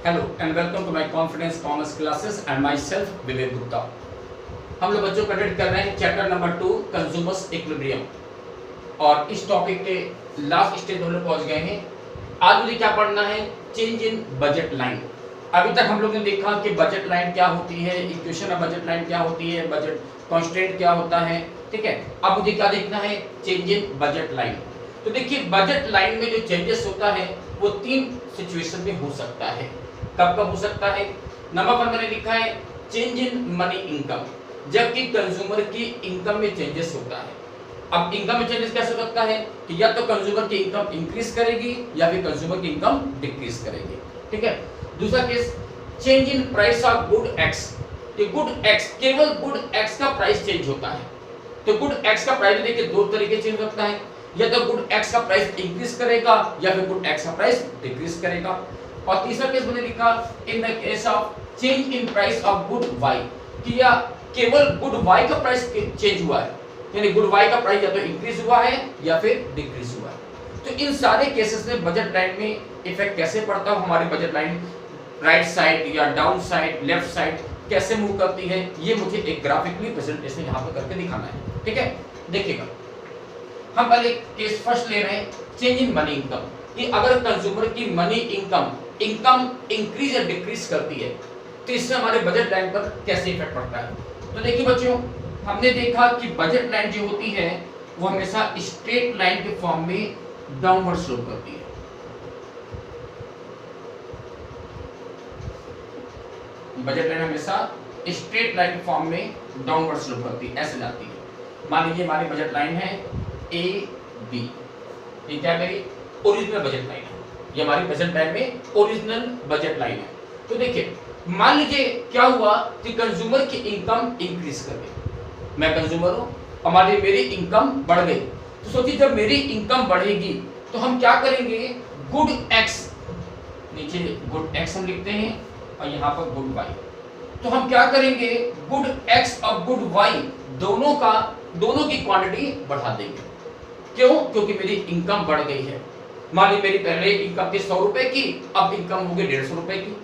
Hello and welcome to my confidence commerce classes and myself विवेक गुप्ता। हम लोग बच्चों conduct कर रहे हैं चैप्टर नंबर 2 कंज्यूमर्स इक्विलिब्रियम और इस टॉपिक के लास्ट स्टेज हम लोग पहुंच गए हैं। आज मुझे क्या पढ़ना है, चेंज इन बजट लाइन। अभी तक हम लोग ने देखा कि बजट लाइन क्या होती है, इक्वेशन ऑफ बजट लाइन क्या होती है, बजट कांस्टेंट क्या होता है, ठीक है। अब मुझे क्या देखना है, चेंज इन बजट लाइन। तो देखिए बजट लाइन में जो चेंजेस होता है वो तीन सिचुएशन में हो सकता है। कब कब हो सकता है? नंबर 1 मैंने लिखा है चेंज इन मनी इनकम, जबकि कंज्यूमर की इनकम में चेंजेस होता है। अब इनकम में चेंजेस कैसे हो सकता है कि या तो कंज्यूमर की इनकम इंक्रीज करेगी या फिर कंज्यूमर की इनकम डिक्रीज करेगी, ठीक है। दूसरा case change in price of good x, कि गुड एक्स, केवल गुड एक्स का प्राइस चेंज होता है। तो गुड एक्स का प्राइस देखिए दो तरीके चेंज होता है, या तो गुड एक्स का प्राइस इंक्रीज करेगा या फिर गुड एक्स का प्राइस डिक्रीज करेगा। और तीसरा केस मैंने लिखा in the case of change in price of good Y, कि या केवल गुड वाई का प्राइस चेंज हुआ है, यानी गुड वाई का प्राइस या तो इंक्रीज हुआ है या फिर डिक्रीज हुआ है। तो इन सारे केसेस में बजट लाइन में इफेक्ट कैसे पड़ता है, हमारी बजट लाइन राइट साइड या डाउन साइड, लेफ्ट साइड कैसे मूव करती है, ये मुझे एक ग्राफिकली प्रेजेंटेशन यहाँ पर करके दिखाना है, ठीक है। देखिएगा हम पहले केस फर्स्ट ले रहे हैं चेंज इन मनी इनकम, कि अगर कंज्यूमर की मनी इनकम इंक्रीज या डिक्रीज करती है तो इससे हमारे बजट लाइन पर कैसे इफेक्ट पड़ता है। तो देखिए बच्चों, हमने देखा कि बजट लाइन जो होती है वो हमेशा स्ट्रेट लाइन के फॉर्म में डाउनवर्ड स्लोप करती है। बजट लाइन हमेशा स्ट्रेट लाइन के फॉर्म में डाउनवर्ड स्लोप करती है, ऐसे जाती है। मान लीजिए हमारी बजट लाइन है ए बी, ये क्या मेरी ओरिजिनल बजट लाइन है, ये हमारी बजट लाइन में ओरिजिनल बजट लाइन है। तो देखिए मान लीजिए क्या हुआ कि कंज्यूमर की इनकम इंक्रीज कर गई, मैं कंज्यूमर हूं, हमारी मेरी इनकम बढ़ गई। तो सोचिए जब मेरी इनकम बढ़ेगी तो हम क्या करेंगे, गुड एक्स, नीचे गुड एक्स हम लिखते हैं और यहाँ पर गुड वाई, तो हम क्या करेंगे गुड एक्स और गुड वाई दोनों की क्वांटिटी बढ़ा देंगे। क्यों? क्योंकि मेरी इनकम बढ़ गई है। मान ली मेरी पहले इनकम थी 100 रुपए की, अब इनकम हो गई 150 रुपए की,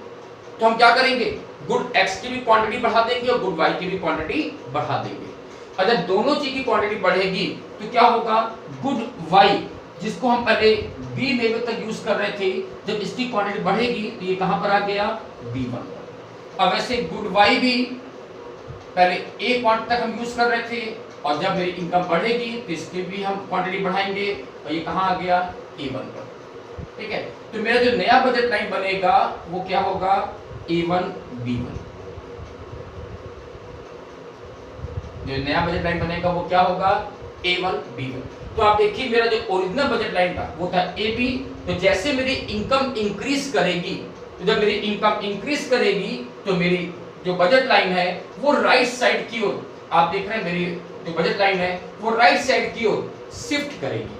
तो हम क्या करेंगे गुड एक्स की भी क्वांटिटी बढ़ा देंगे और गुड वाई की भी क्वांटिटी बढ़ा देंगे। अगर दोनों चीज की क्वांटिटी बढ़ेगी तो क्या होगा, गुड वाई जिसको हम पहले बी लेवल तक यूज कर रहे थे, जब इसकी क्वांटिटी बढ़ेगी तो ये कहां पर आ गया, B1 पर। अब वैसे गुड वाई भी पहले ए क्वांटिटी तक हम यूज कर रहे थे और जब मेरी इनकम बढ़ेगी तो इसकी भी हम क्वांटिटी बढ़ाएंगे और ये कहां आ गया, A1 पर, ठीक है। तो मेरा जो नया बजट लाइन बनेगा वो क्या होगा, A1 B1। जो नया बजट लाइन बनेगा वो क्या होगा, A1 B1। तो आप देखिए मेरा जो ओरिजिनल बजट लाइन था वो था AB, तो जैसे मेरी इनकम इंक्रीज करेगी, तो जब मेरी इनकम इंक्रीज करेगी तो मेरी जो बजट लाइन है वो राइट साइड की ओर, आप देख रहे हैं मेरी जो बजट लाइन है वो राइट साइड की ओर शिफ्ट करेगी,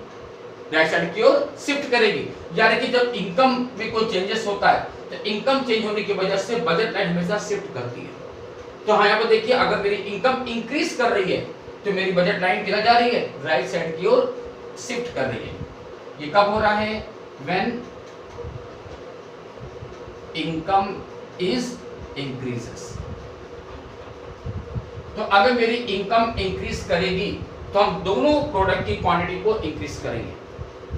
राइट साइड की ओर शिफ्ट करेगी। यानी कि जब इनकम में कोई चेंजेस होता है तो इनकम चेंज होने की वजह से बजट लाइन हमेशा शिफ्ट करती है। तो हाँ यहाँ पर देखिए अगर मेरी इनकम इंक्रीज कर रही है तो मेरी बजट लाइन किधर जा रही है, राइट साइड की ओर शिफ्ट कर रही है। ये कब हो रहा है, व्हेन इनकम इज इंक्रीजेस। तो अगर मेरी इनकम इंक्रीज करेगी तो हम दोनों प्रोडक्ट की क्वांटिटी को इंक्रीज करेंगे,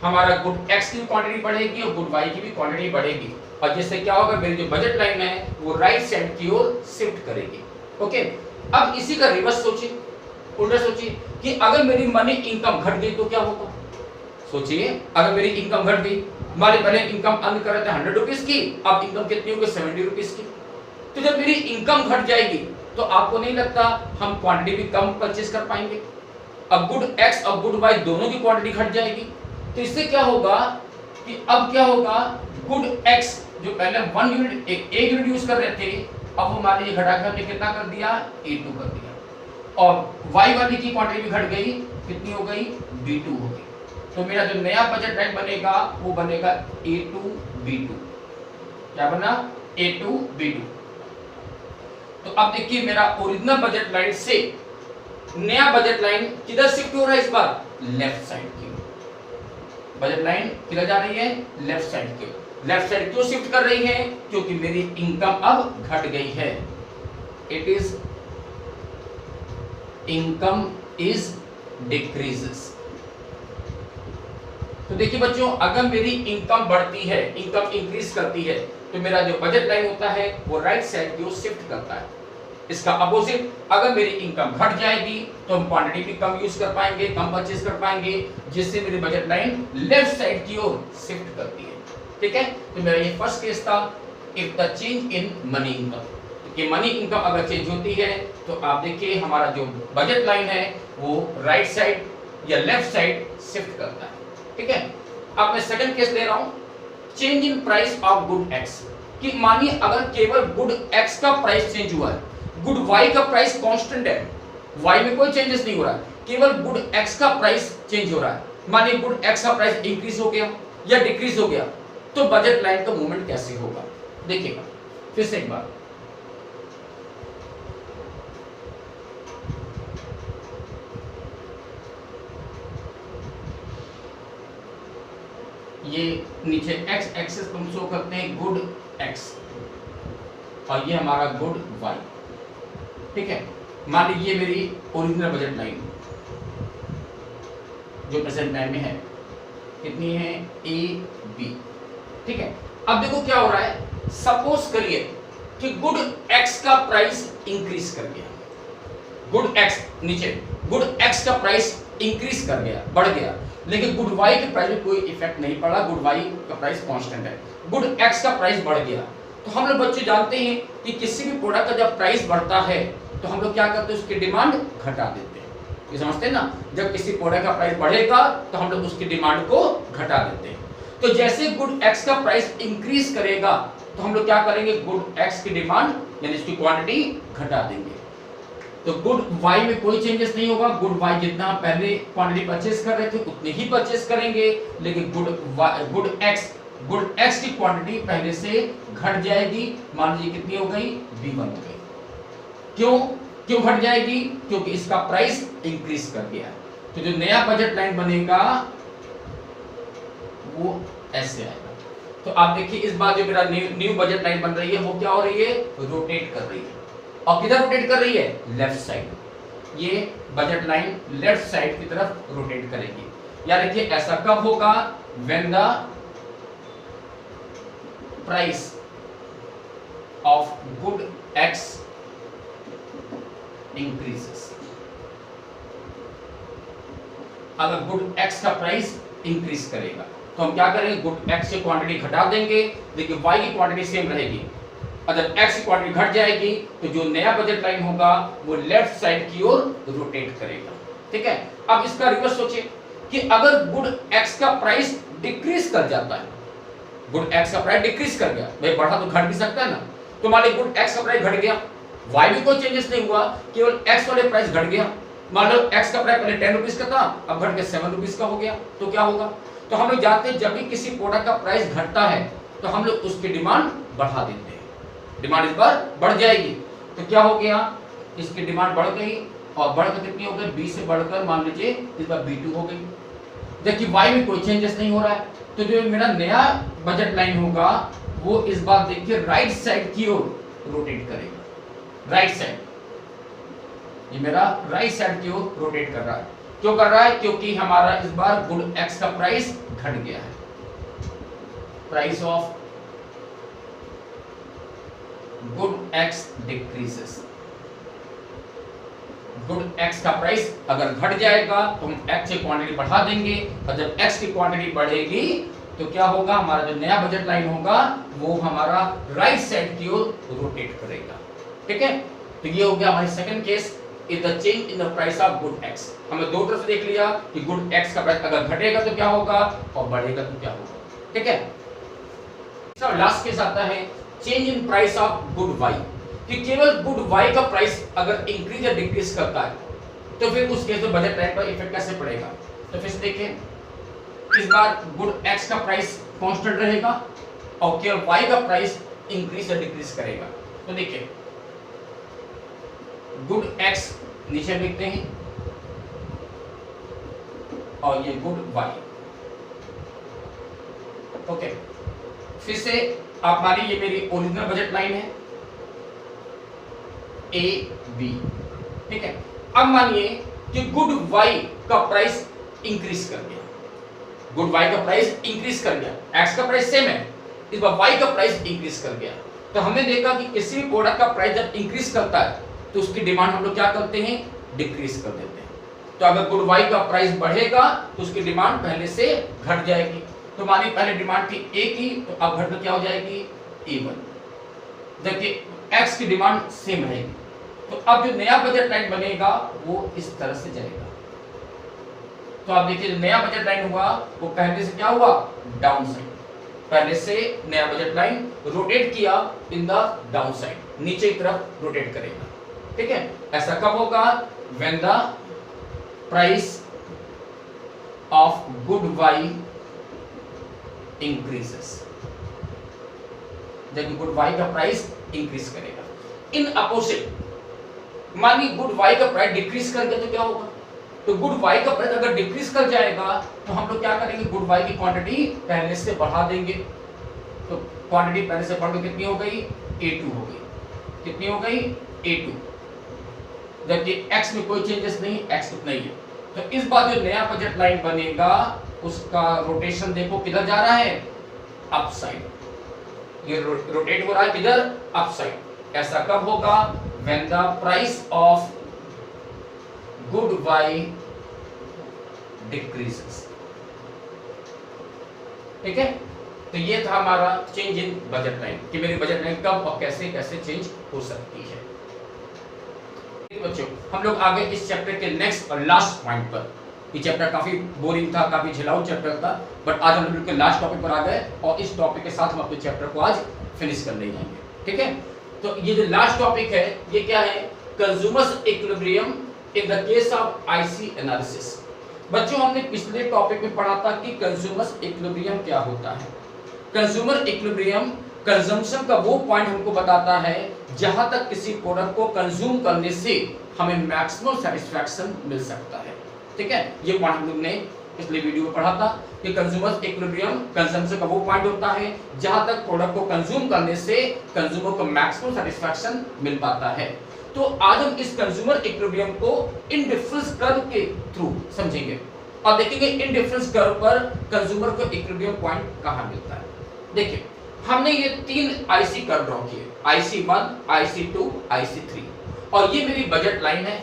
हमारा गुड एक्स की क्वांटिटी बढ़ेगी और गुड वाई की भी क्वांटिटी बढ़ेगी, और जिससे क्या होगा मेरी जो बजट लाइन है वो राइट साइड की ओर शिफ्ट करेगी। ओके, अब इसी का रिवर्स सोचिए, उल्टा सोचिए कि अगर मेरी मनी इनकम घट गई तो क्या होगा। सोचिए अगर मेरी इनकम घट गई, हमारे पहले इनकम अर्न कर रहे थे 100 रुपीज की, अब इनकम कितनी होगी, 70 रुपीज की। तो जब मेरी इनकम घट जाएगी तो आपको नहीं लगता हम क्वांटिटी भी कम परचेज कर पाएंगे। अब गुड एक्स और गुड वाई दोनों की क्वांटिटी घट जाएगी, तो इससे क्या होगा कि अब क्या होगा, गुड एक्स जो पहले 1 यूनिट एक यूनिट यूज कर रहे थे, अब वो मान लीजिए घटाकर हमने कितना कर दिया, A2 कर दिया, और वाई वाली की क्वांटिटी भी घट गई, कितनी हो गई, B2 हो गई। तो मेरा जो नया बजट लाइन बनेगा वो बनेगा A2 B2। क्या बना, A2 B2। तो अब देखिए मेरा ओरिजिनल बजट लाइन से नया बजट लाइन किधर शिफ्ट हो रहा है, इस बार लेफ्ट साइड की। बजट लाइन किधर जा रही है, लेफ्ट साइड की। लेफ्ट साइड क्यों शिफ्ट कर रही है? क्योंकि मेरी इनकम अब घट गई है। It is income is decreases. तो देखिए बच्चों, अगर मेरी इनकम बढ़ती है, इनकम इंक्रीज करती है, तो मेरा जो बजट लाइन होता है वो राइट साइड की ओर शिफ्ट करता है। इसका अपोजिट, अगर मेरी इनकम घट जाएगी तो हम क्वांटिटी भी कम यूज कर पाएंगे, कम परचेज कर पाएंगे, जिससे मेरी बजट लाइन लेफ्ट साइड की ओर शिफ्ट करती है। ठीक है, तो मेरा ये फर्स्ट केस था, if the change in money income, कि मनी इनकम अगर चेंज होती है तो आप देखिए हमारा जो बजट लाइन है वो राइट साइड या लेफ्ट साइड शिफ्ट करता है। ठीक है, अब मैं सेकंड केस ले रहा हूं, change in price of good x, कि मानिए अगर केवल गुड एक्स का प्राइस चेंज हुआ है, गुड वाई का प्राइस कांस्टेंट है, वाई में कोई चेंजेस नहीं हो रहा है, केवल गुड एक्स का प्राइस चेंज हो रहा है। मानिए गुड एक्स का प्राइस इंक्रीज हो गया या डिक्रीज हो गया, तो बजट लाइन का मूवमेंट कैसे होगा? देखिएगा फिर से एक बार, ये नीचे एक्स एक्सिस हम शो करते हैं गुड एक्स और ये हमारा गुड वाई। ठीक है, मान लीजिए मेरी ओरिजिनल बजट लाइन जो प्रेजेंट टाइम में है कितनी है? A B. ठीक है, अब देखो क्या हो रहा है, सपोज करिए कि गुड एक्स का प्राइस इंक्रीज कर गया, गुड एक्स नीचे गुड एक्स का प्राइस इंक्रीज कर गया, बढ़ गया, लेकिन गुड वाई के प्राइस में कोई इफेक्ट नहीं पड़ा, गुड वाई का प्राइस कांस्टेंट है, गुड एक्स का प्राइस बढ़ गया। तो हम लोग बच्चे जानते हैं कि किसी भी प्रोडक्ट का जब प्राइस बढ़ता है तो हम लोग क्या करते हैं, उसकी डिमांड घटा देते हैं। ये समझते हैं ना, जब किसी प्रोडक्ट का प्राइस बढ़ेगा तो हम लोग उसकी डिमांड को घटा देते हैं। तो जैसे गुड एक्स का प्राइस इंक्रीज करेगा तो हम लोग क्या करेंगे, गुड एक्स की डिमांड यानी इसकी क्वांटिटी घटा देंगे। तो गुड वाई में कोई चेंजेस नहीं होगा, गुड वाई जितना हम पहले क्वांटिटी परचेज कर रहे थे उतनी ही परचेज करेंगे, लेकिन गुड एक्स की क्वांटिटी पहले से घट जाएगी। मान लीजिए कितनी हो गई? B1 हो गई। क्यों घट जाएगी? क्योंकि इसका प्राइस इंक्रीज कर गया। तो जो नया बजट लाइन बनेगा वो ऐसे आएगा। तो आप देखिए इस बार जो मेरा न्यू बजट लाइन बन रही है वो क्या हो रही है? रोटेट कर रही है। और किधर रोटेट कर रही है? Left side. ये बजट लाइन लेफ्ट साइड की तरफ रोटेट करेगी। या देखिए ऐसा कब होगा? When the price of good x increases. अगर गुड एक्स का प्राइस इंक्रीज करेगा तो हम क्या करेंगे, गुड एक्स की क्वांटिटी घटा देंगे, लेकिन वाई की क्वांटिटी सेम रहेगी। अगर एक्स की क्वांटिटी घट जाएगी तो जो नया बजट लाइन होगा वो लेफ्ट साइड की ओर रोटेट करेगा। ठीक है, अब इसका रिवर्स सोचिए कि अगर गुड एक्स का प्राइस डिक्रीज कर जाता है, गुड एक्स का प्राइस डिक्रीज कर गया, भाई बढ़ा तो घट भी सकता है ना। तो मान लीजिए गुड एक्स का प्राइस घट गया, वाई में कोई चेंजेस नहीं हुआ, केवल एक्स वाले प्राइस घट गया। मान लो एक्स का प्राइस पहले 10 रुपीज का था, अब घट के 7 रुपीज का हो गया, तो क्या होगा? तो हम लोग जानते हैं जब भी किसी प्रोडक्ट का प्राइस घटता है तो हम लोग उसकी डिमांड बढ़ा देते हैं, डिमांड इस बार बढ़ जाएगी। तो क्या हो गया, इसकी डिमांड बढ़ गई और बढ़कर कितनी हो गई? B से बढ़कर मान लीजिए इस बार B2 हो गई, जबकि Y में कोई चेंजेस नहीं हो रहा है। तो जो मेरा नया बजट लाइन होगा वो इस बार देखिए राइट साइड की ओर रोटेट करेगा। राइट साइड, ये मेरा राइट साइड की ओर रोटेट कर रहा है। क्यों कर रहा है? क्योंकि हमारा इस बार गुड एक्स का प्राइस घट गया है। Price of good x decreases. Good X का प्राइस अगर घट जाएगा तो हम एक्स की क्वांटिटी बढ़ा देंगे, और जब एक्स की क्वांटिटी बढ़ेगी तो क्या होगा, हमारा जो नया बजट लाइन होगा वो हमारा राइट साइड की ओर रोटेट करेगा। ठीक है, तो ये हो गया हमारी second case, is the change in the price of good x. हमने दो तरफ से देख लिया कि गुड एक्स का प्राइस अगर घटेगा तो क्या होगा और बढ़ेगा तो क्या होगा। ठीक है, सब लास्ट केस आता है change in price of good Y, कि केवल गुड वाई का प्राइस अगर इंक्रीज या डिक्रीज करता है तो फिर उस केस में बजट लाइन पर इफेक्ट कैसे पड़ेगा। तो फिर देखिए इस बार गुड एक्स का प्राइस कांस्टेंट रहेगा और केवल वाई का प्राइस इंक्रीज या डिक्रीज करेगा। तो देखिए गुड एक्स नीचे लिखते हैं और ये गुड वाई। ओके, फिर से आप मानिए ये मेरी ओरिजिनल बजट लाइन है ए बी, ठीक है। अब मानिए कि गुड वाई का प्राइस इंक्रीज कर गया, गुड वाई का प्राइस इंक्रीज कर गया, एक्स का प्राइस सेम है, इस बार वाई का प्राइस इंक्रीज कर गया। तो हमने देखा कि किसी भी प्रोडक्ट का प्राइस जब इंक्रीज करता है तो उसकी डिमांड हम लोग क्या करते हैं, डिक्रीज कर देते हैं। तो अगर गुड वाई का प्राइस बढ़ेगा तो उसकी डिमांड पहले से घट जाएगी। तो मानिए पहले डिमांड थी ए की, तो अब घटकर क्या हो जाएगी ए1, जबकि एक्स की डिमांड सेम रहेगी। तो अब जो नया बजट लाइन बनेगा वो इस तरह से जाएगा। तो आप देखिए जो नया बजट लाइन हुआ वो पहले से क्या हुआ, डाउन साइड, पहले से नया बजट लाइन रोटेट किया इन द डाउन साइड, नीचे की तरफ रोटेट करेगा, ठीक है। ऐसा कब होगा, when the price of good Y increases, जब गुड वाई का प्राइस इंक्रीज करेगा। इन अपोजिट मानिए गुड वाई का प्राइस डिक्रीज कर गया तो क्या होगा, तो गुड वाई का प्राइस अगर डिक्रीज कर जाएगा तो हम लोग क्या करेंगे, गुड वाई की क्वांटिटी पहले से बढ़ा देंगे। तो क्वांटिटी पहले से बढ़ के कितनी हो गई, A2 हो गई, कितनी हो गई A2, जबकि x में कोई चेंजेस नहीं, x उतना ही है। तो इस बार जो नया बजट लाइन बनेगा उसका रोटेशन देखो किधर जा रहा है, अप साइड, ये रोटेट हो रहा है किधर, अप साइड। ऐसा कब होगा, when the price of good Y decreases, ठीक है। तो ये था हमारा चेंज इन बजट लाइन कि मेरी बजट लाइन कब और कैसे कैसे चेंज हो सकती है। बच्चों हम लोग आगे इस चैप्टर के नेक्स्ट और लास्ट पॉइंट पर, ये चैप्टर काफी बोरिंग था, काफी झिलाऊ चैप्टर था, बट आज हम बिल्कुल लास्ट टॉपिक पर आ गए और इस टॉपिक के साथ हम अपने चैप्टर को आज फिनिश कर ले जाएंगे, ठीक है। तो ये जो लास्ट टॉपिक है ये क्या है, consumers equilibrium in the case of IC analysis. बच्चों हमने पिछले टॉपिक में पढ़ा था कि कंज्यूमर्स इक्विलिब्रियम क्या होता है। कंज्यूमर इक्विलिब्रियम कंजम्पशन का वो पॉइंट हमको बताता है जहां तक किसी प्रोडक्ट को कंज्यूम करने से हमें मैक्सिमम सेटिस्फैक्शन मिल सकता है, ठीक है। ये पॉइंट हम लोग ने पिछले वीडियो में पढ़ा था कि कंज्यूमर इक्विलिब्रियम कंजम्पशन का वो पॉइंट होता है जहां तक प्रोडक्ट को कंज्यूम करने से कंज्यूमर को मैक्सिमम सेटिस्फैक्शन मिल पाता है। तो आज हम इस कंज्यूमर इक्विलिब्रियम को इंडिफरेंस कर्व के थ्रू समझेंगे और देखेंगे इंडिफरेंस कर्व पर कंज्यूमर को इक्विलिब्रियम पॉइंट कहां मिलता है। देखिए हमने ये 3 आईसी कर्व ड्रॉ किए, IC1, IC2, IC3, और ये मेरी बजट लाइन है।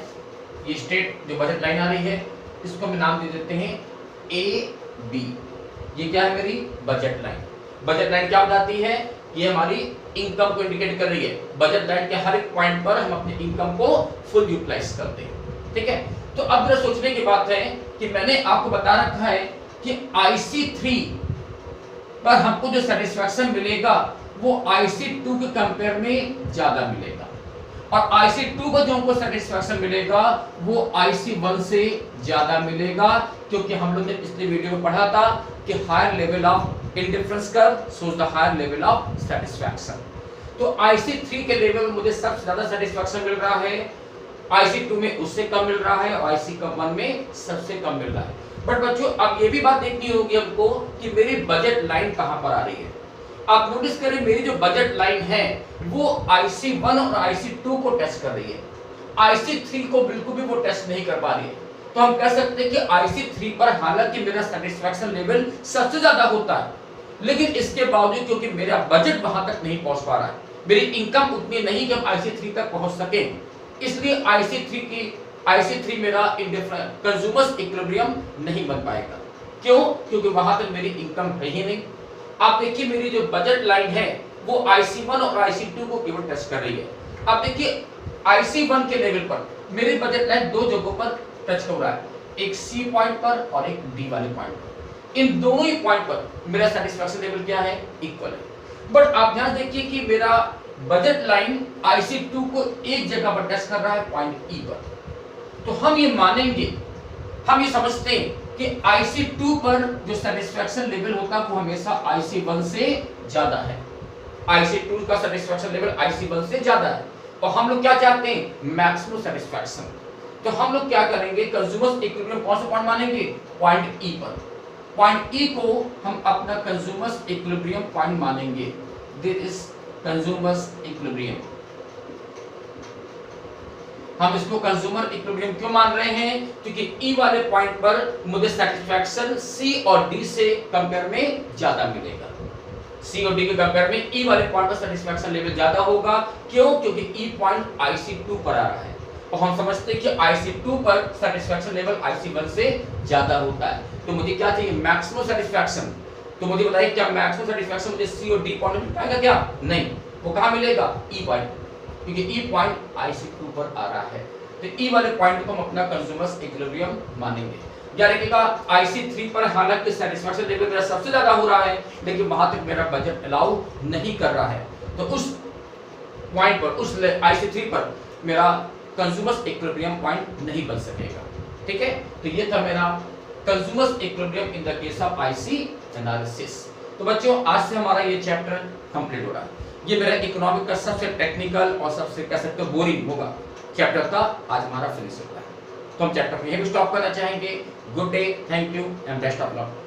ये स्टेट जो बजट लाइन आ रही है इसको हम नाम दे देते हैं AB। ये क्या है, मेरी बजट लाइन। बजट लाइन क्या बताती है, ये हमारी इनकम को इंडिकेट कर रही है। बजट लाइन के हर एक पॉइंट पर हम अपने इनकम को फुल यूटिलाइज करते हैं, ठीक है। तो अब जरा सोचने की बात है कि मैंने आपको बता रखा है कि IC3 पर हमको जो सेटिस्फैक्शन मिलेगा वो IC2 के कंपेयर में ज्यादा मिलेगा, और IC2 को जो हमको सेटिस्फैक्शन मिलेगा वो IC1 से ज्यादा मिलेगा, क्योंकि हम लोग ने पिछले वीडियो में पढ़ा था कि higher level of indifference curve shows the higher level of satisfaction. तो IC3 के लेवल में मुझे सबसे ज्यादा सेटिस्फैक्शन मिल रहा है, IC2 में उससे कम मिल रहा है और IC1 में सबसे कम मिल रहा है। बट बच्चों अब ये भी बात देखनी होगी हमको कि मेरी बजट लाइन कहां पर आ रही है। आप नोटिस करें मेरी जो बजट लाइन है वो IC1 और IC2 को टच कर रही है, IC3 को बिल्कुल भी वो टच नहीं कर पा रही है। तो हम कह सकते हैं कि IC3 पर हालांकि मेरा सेटिस्फैक्शन लेवल सबसे ज्यादा होता है, लेकिन इसके बावजूद क्योंकि मेरा बजट वहां तक नहीं पहुंच पा रहा है, मेरी इनकम उतनी नहीं कि हम IC3 तक पहुंच सके, इसलिए IC3 मेरा कंज्यूमर्स इक्विलिब्रियम नहीं बन पाएगा। क्यों? क्योंकि वहां तक मेरी इनकम है ही नहीं। आप देखिए मेरी जो बजट लाइन है वो IC1 और IC2 को केवल टच कर रही है। आप देखिए IC1 के लेवल पर मेरी बजट लाइन 2 जगहों पर टच हो रहा है, एक C पॉइंट पर और एक D वाले पॉइंट पर। इन दोनों ही पॉइंट पर मेरा सेटिस्फैक्शन लेवल क्या है, इक्वल है। बट आप ध्यान देखिए कि मेरा बजट लाइन IC2 को एक जगह पर टच कर रहा है, पॉइंट E पर। तो हम ये मानेंगे, हम ये समझते हैं कि IC2 पर जो सेटिस्फैक्शन लेवल होता है वो हमेशा IC1 से ज्यादा है। IC2 का सेटिस्फैक्शन लेवल IC1 से ज्यादा है, और हम लोग क्या चाहते हैं, मैक्सिमम सेटिस्फैक्शन। तो हम लोग क्या करेंगे, कंज्यूमर्स इक्विलिब्रियम कौन सा पॉइंट मानेंगे, पॉइंट E पर। पॉइंट ई को हम अपना कंज्यूमर्स इक्विलिब्रियम पॉइंट मानेंगे। This is consumers equilibrium. हम इसको कंज्यूमर इक्विलिब्रियम क्यों मान रहे हैं? क्योंकि ई वाले पॉइंट पर मुझे सेटिस्फैक्शन सी और डी से कंपेयर में ज्यादा मिलेगा। सी और डी के कंपेयर में ई वाले पॉइंट पर सेटिस्फैक्शन लेवल ज्यादा होगा। क्यों? क्योंकि ई पॉइंट IC2 पर आ रहा है और हम समझते हैं कि IC2 पर सेटिस्फैक्शन लेवल IC1 से ज्यादा होता है। तो मुझे क्या चाहिए? Maximum satisfaction. तो मुझे बताइए क्या मैक्सिमम सेटिस्फैक्शन मुझे सी और डी पॉइंट मिल पाएगा क्या? नहीं। वो कहां मिलेगा? ई पॉइंट, क्योंकि ई पॉइंट IC2 पर आ रहा है। तो ई वाले पॉइंट को हम अपना कंज्यूमर्स इक्विलिब्रियम मानेंगे। या रखिएगा IC3 पर हालांकि सेटिस्फैक्शन लेवल मेरा सबसे ज्यादा हो रहा है, लेकिन वहां तक मेरा बजट अलाउ नहीं कर रहा है, तो उस पॉइंट पर, उस IC3 पर मेरा कंज्यूमर्स इक्विलिब्रियम पॉइंट नहीं बन सकेगा। ठीक है, तो ये था मेरा consumers equilibrium in the case of IC analysis. तो बच्चों आज से हमारा ये चैप्टर कंप्लीट हो रहा है। ये मेरा इकोनॉमिक का सबसे टेक्निकल और सबसे कह सकते हो बोरिंग होगा चैप्टर था, आज हमारा फिनिश होता है। तो हम चैप्टर को यहीं पे स्टॉप करना चाहेंगे। Good day, thank you and best of luck.